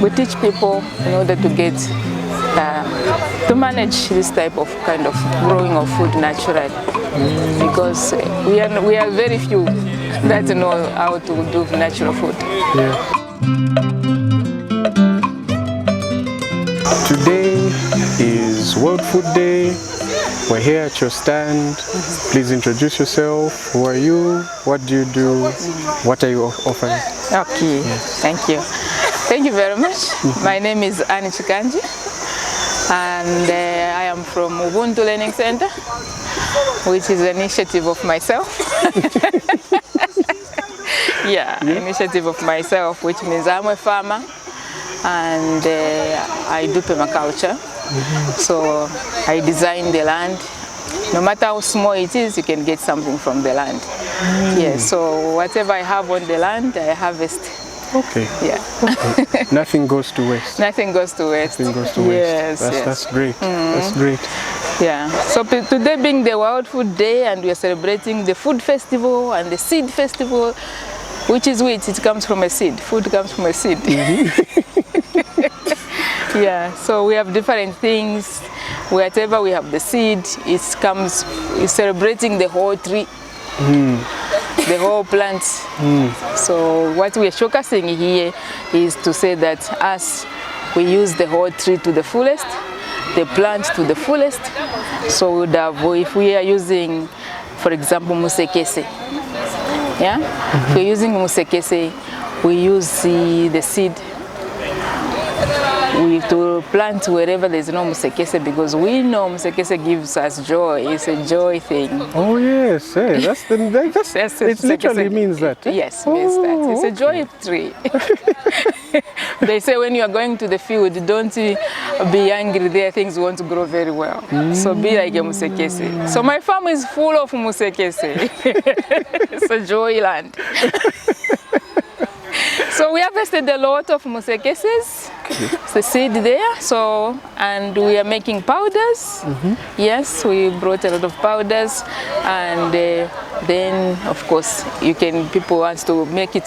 We teach people in order to get to manage this type of kind of growing of food naturally, because we are very few that know how to do natural food. Yeah. Today is World Food Day. We're here at your stand. Please introduce yourself. Who are you? What do you do? What are you offering? Okay, yes. Thank you. Thank you very much. My name is Annie Chikanji, and I am from Ubuntu Learning Centre, which is an initiative of myself. Initiative of myself, which means I'm a farmer and I do permaculture. So I design the land. No matter how small it is, you can get something from the land. So whatever I have on the land, I harvest. Okay. Yeah. Okay. Nothing goes to waste. Nothing goes to waste. Nothing goes to waste. That's great. That's great. Yeah. So today being the World Food Day, and we are celebrating the food festival and the seed festival, which is wheat. It comes from a seed. Food comes from a seed. Yeah. So we have different things. Wherever we have the seed, it's celebrating the whole tree. The whole plant. So what we are showcasing here is to say that as we use the whole tree to the fullest, the plant to the fullest. So if we are using, for example, musekese, if we're using musekese, we use the seed to plant wherever there's no musekese, because we know musekese gives us joy. It's a joy thing. Oh yes, it literally means that. Yes, means that. It's a joy tree. They say when you are going to the field, don't be angry there, things won't grow very well. So be like a musekese. So my farm is full of musekese. It's a joy land. So we harvested a lot of musekeses, the seed there. So, and we are making powders. Yes, we brought a lot of powders, and then of course people want to make it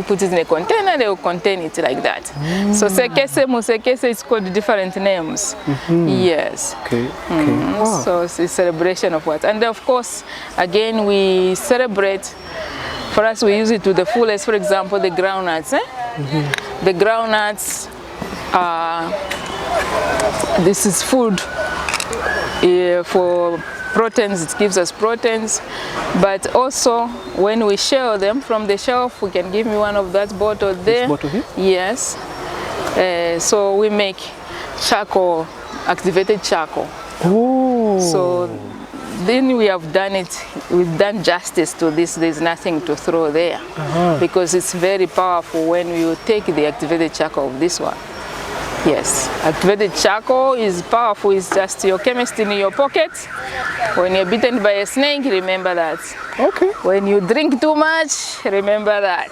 put it in a container, they will contain it like that. So sekese, musekese, it's called different names. Yes. Okay. Wow. So it's a celebration of what, and of course again we celebrate. For us, we use it to the fullest. For example, the groundnuts. The groundnuts, this is food for proteins. It gives us proteins. But also, when we shell them from the shelf, we can give me one of that bottle there. This bottle here? Yes. So we make charcoal, activated charcoal. Oh. So then we have done it, we've done justice to this. There's nothing to throw there, because it's very powerful when you take the activated charcoal of this one. Yes, activated charcoal is powerful. It's just your chemist in your pocket. When you're bitten by a snake, remember that. Okay. When you drink too much, remember that.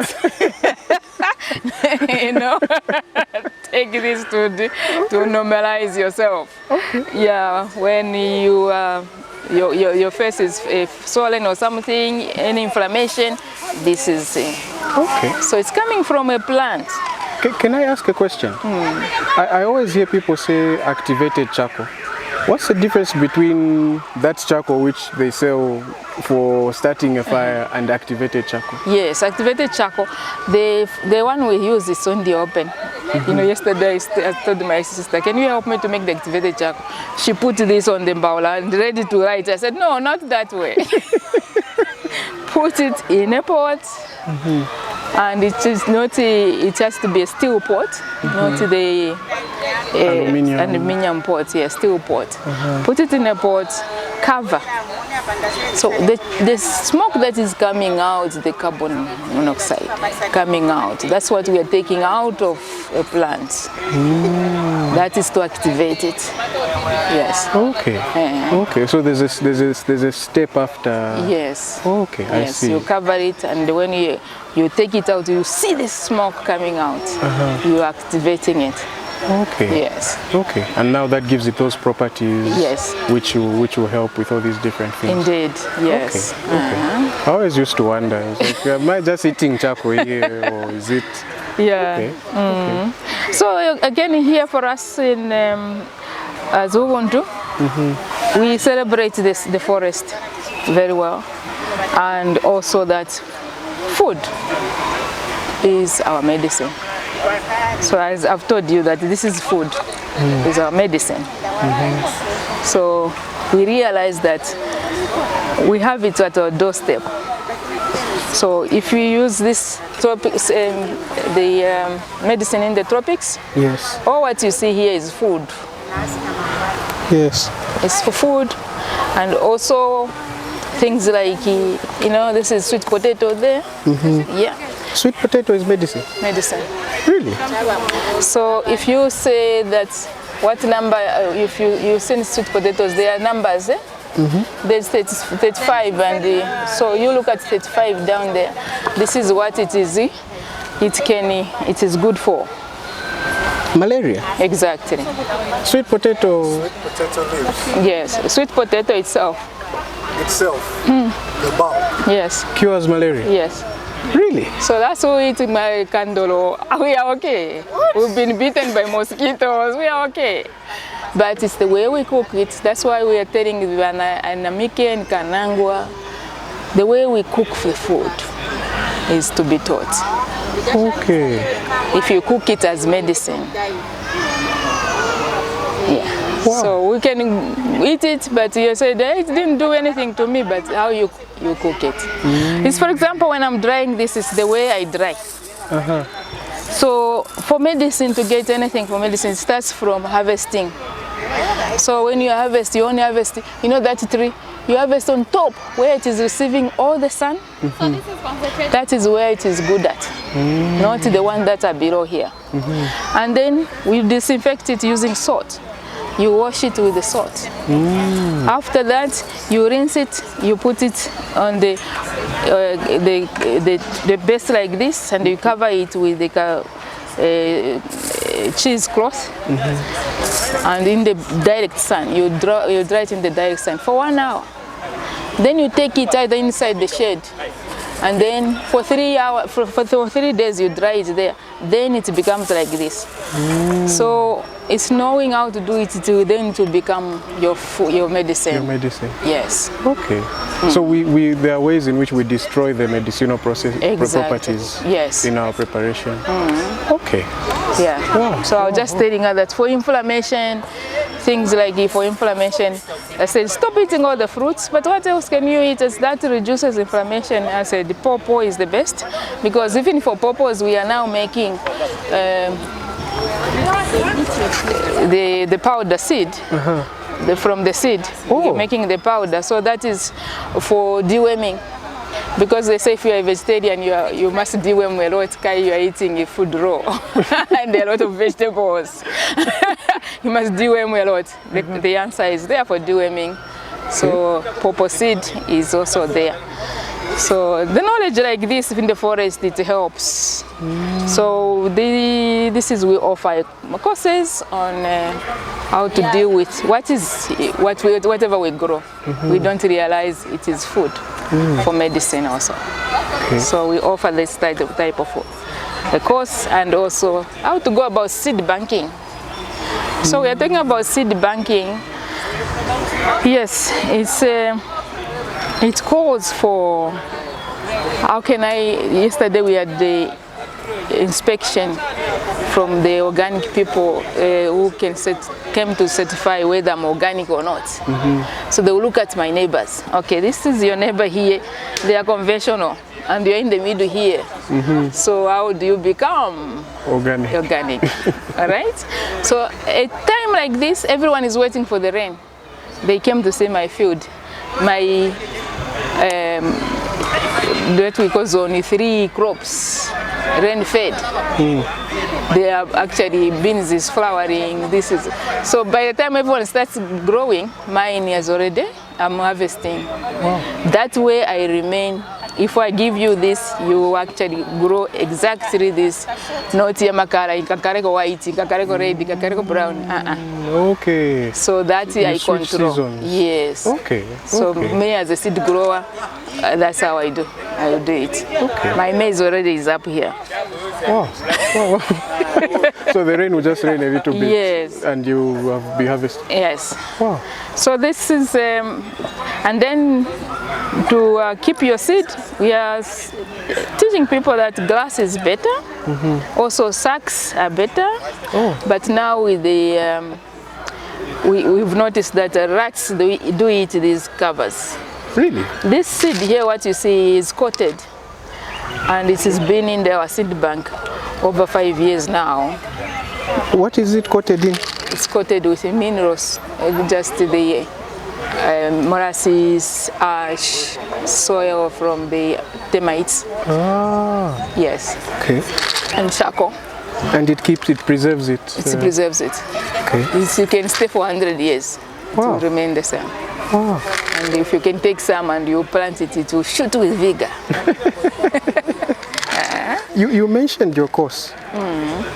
You know, take this to normalize yourself. Okay. Yeah, when you your face is swollen or something, any inflammation, this is okay. So it's coming from a plant. Can I ask a question? I always hear people say activated charcoal. What's the difference between that charcoal which they sell for starting a fire and activated charcoal? Yes, activated charcoal, the one we use is on the open. You know, yesterday I told my sister, can you help me to make the activated charcoal? She put this on the bowl and ready to write. I said, no, not that way. Put it in a pot. And it is not it has to be a steel pot, not the aluminium pot, steel pot. Put it in a pot, cover. So the smoke that is coming out, the carbon monoxide coming out, that's what we are taking out of a plant. That is to activate it. Yes. Okay. Okay. So there's a step after. Yes. Okay. I see. You cover it, and when you take it out, you see the smoke coming out. You are activating it. Okay. Yes. Okay. And now that gives it those properties. Yes. Which will help with all these different things. Indeed. Yes. Okay. Okay. I always used to wonder, like, am I just eating charcoal here, or is it Yeah. Okay. Okay. So again, here for us in as Ubuntu, we celebrate the forest very well, and also that food is our medicine. So as I've told you that this is food, is our medicine. So we realize that we have it at our doorstep. So if we use this tropics, the medicine in the tropics, Yes. all what you see here is food. Yes. It's for food, and also things like, you know, this is sweet potato there. Yeah, Sweet potato is medicine. medicine. Really? So if you say that, what number, if you send sweet potatoes, there are numbers, eh? There's 35, and so you look at 35 down there. This is what it is. It is good for. Malaria. Exactly. Sweet potato. Sweet potato leaves Yes, sweet potato itself. the bulb. Yes, Cures malaria. yes. Really? So that's why we eat my candolo. We are okay. We've been bitten by mosquitoes. We are okay. But it's the way we cook it. That's why we are telling Anamike and Kanangwa, the way we cook the food is to be taught. Okay. If you cook it as medicine. Yeah. Wow. So we can eat it, but you say it didn't do anything to me, but how you cook it. It's, for example, when I'm drying this, is the way I dry. So for medicine, to get anything for medicine, it starts from harvesting. So when you harvest, you only harvest, you know that tree, you harvest on top where it is receiving all the sun. That is where it is good at, not the one that are below here. And then we disinfect it using salt. You wash it with the salt. After that, you rinse it, you put it on the base like this, and you cover it with the cheesecloth. And in the direct sun, you dry it in the direct sun for 1 hour. Then you take it either inside the shade, and then for 3 hours, for 3 days you dry it there. Then it becomes like this. So it's knowing how to do it to become your medicine. Your medicine. Yes. Okay. So there are ways in which we destroy the medicinal properties Yes. in our preparation. Okay. Yeah. Wow. So I was just telling her that for inflammation, things like for inflammation, I said stop eating all the fruits, but what else can you eat as that reduces inflammation? I said the pawpaw is the best, because even for pawpaws we are now making the powder seed. From the seed, you're making the powder, so that is for deworming. Because they say if you are a vegetarian, you must deworm a lot because you are eating food raw and a lot of vegetables. You must deworm a lot. The answer is there for deworming. So pawpaw seed is also there. So the knowledge like this in the forest, it helps. So we offer courses on how to deal with whatever we grow. We don't realize it is food for medicine also. So we offer this type of the course, and also how to go about seed banking. So we are talking about seed banking. Yes, it calls for, yesterday we had the inspection from the organic people who came to certify whether I'm organic or not. So they will look at my neighbors. Okay, this is your neighbor here, they are conventional, and you're in the middle here. So how do you become organic? All right? So a time like this, everyone is waiting for the rain. They came to see my field. My that we call zone 3 crops, rain fed. They are actually, beans is flowering. So by the time everyone starts growing, mine is already, I'm harvesting. That way I remain. If I give you this, you actually grow exactly this. Not yamakara, kakareko white, kakareko red, kakareko brown. Okay. So that I control. Seasons. Yes. Okay. So me as a seed grower, that's how I do. I will do it. My maize already is up here. Wow. Wow. So the rain will just rain a little bit. Yes. And you will be harvesting. Yes. Wow. So this is, and then to keep your seed, we are teaching people that glass is better. Also sacks are better. But now with the, we've noticed that rats do eat these covers. Really? This seed here, what you see, is coated. And it has been in our seed bank over 5 years now. What is it coated in? It's coated with minerals, just the molasses, ash, soil from the termites. Ah. Yes. Okay. And charcoal. And it preserves it? It preserves it. Okay. You can stay for 100 years. Wow. It will remain the same. Wow. And if you can take some and you plant it, it will shoot with vigor. You mentioned your course.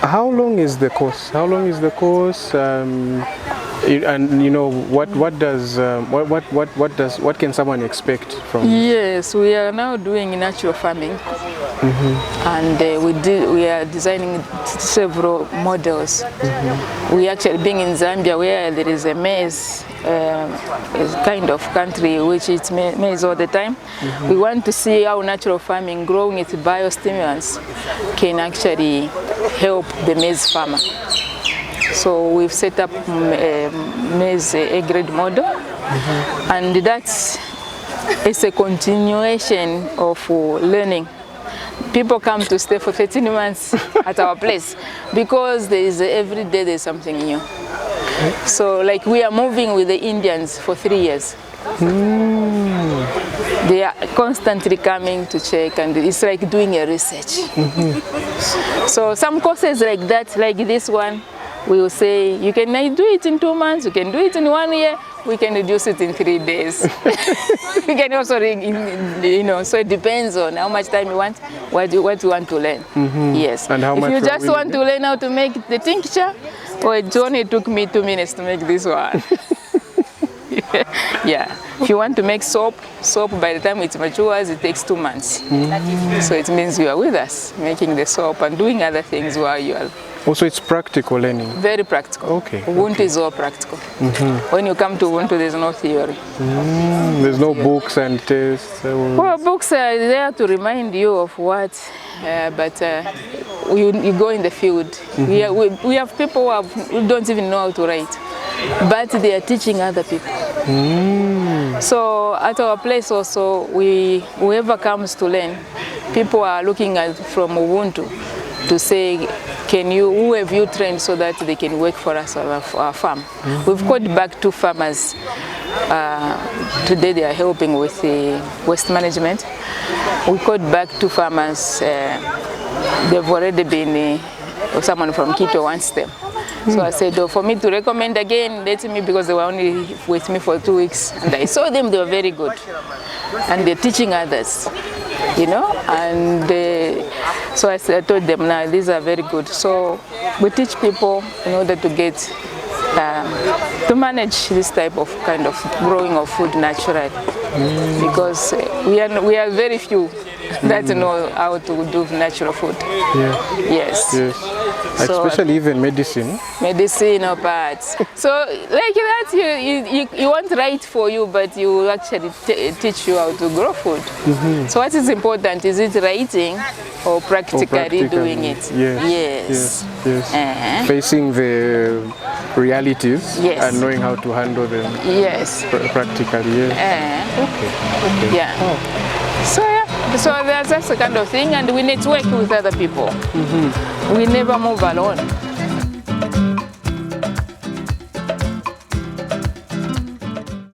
How long is the course? How long is the course? And you know what can someone expect from? Yes, we are now doing natural farming, and we are designing several models. We actually being in Zambia, where there is a maize kind of country which eats maize all the time. We want to see how natural farming, growing with biostimulants, can actually help the maize farmer. So we've set up a maize A-grade model, and that's a continuation of learning. People come to stay for 13 months at our place because every day there's something new. So like we are moving with the Indians for 3 years. They are constantly coming to check, and it's like doing a research. So some courses like that, like this one, we will say you can do it in 2 months, you can do it in 1 year, we can reduce it in 3 days. We can also, so it depends on how much time you want, what you want to learn. Yes. And how if much you just want to learn how to make the tincture, well, it only took me 2 minutes to make this one. Yeah. If you want to make soap by the time it matures, it takes 2 months. So it means you are with us, making the soap and doing other things while you are. Also, it's practical learning. Very practical. Okay. Ubuntu is all practical. When you come to Ubuntu, there's no theory. There's no books and tests. Well, books are there to remind you of what, but you go in the field. We have people who don't even know how to write, but they are teaching other people. So at our place also, whoever comes to learn, people are looking at from Ubuntu to say, who have you trained so that they can work for us on our farm? We've called back 2 farmers. Today they are helping with the waste management. We called back 2 farmers. They've already been, someone from Quito wants them. So I said, for me to recommend again, let me, because they were only with me for 2 weeks. And I saw them, they were very good. And they're teaching others, and so I told them, now these are very good. So we teach people in order to get, to manage this type of kind of growing of food naturally. Because we are very few that know how to do natural food. Yeah. Yes. Especially even medicine. Medicinal parts. So like that, you want right for you, but you actually teach you how to grow food. So what is important, is it writing or practically doing it? Yes. Facing the realities and knowing how to handle them. Yes. Practically, yes. Okay. Yeah. Oh. So that's the kind of thing, and we network with other people. We never move alone.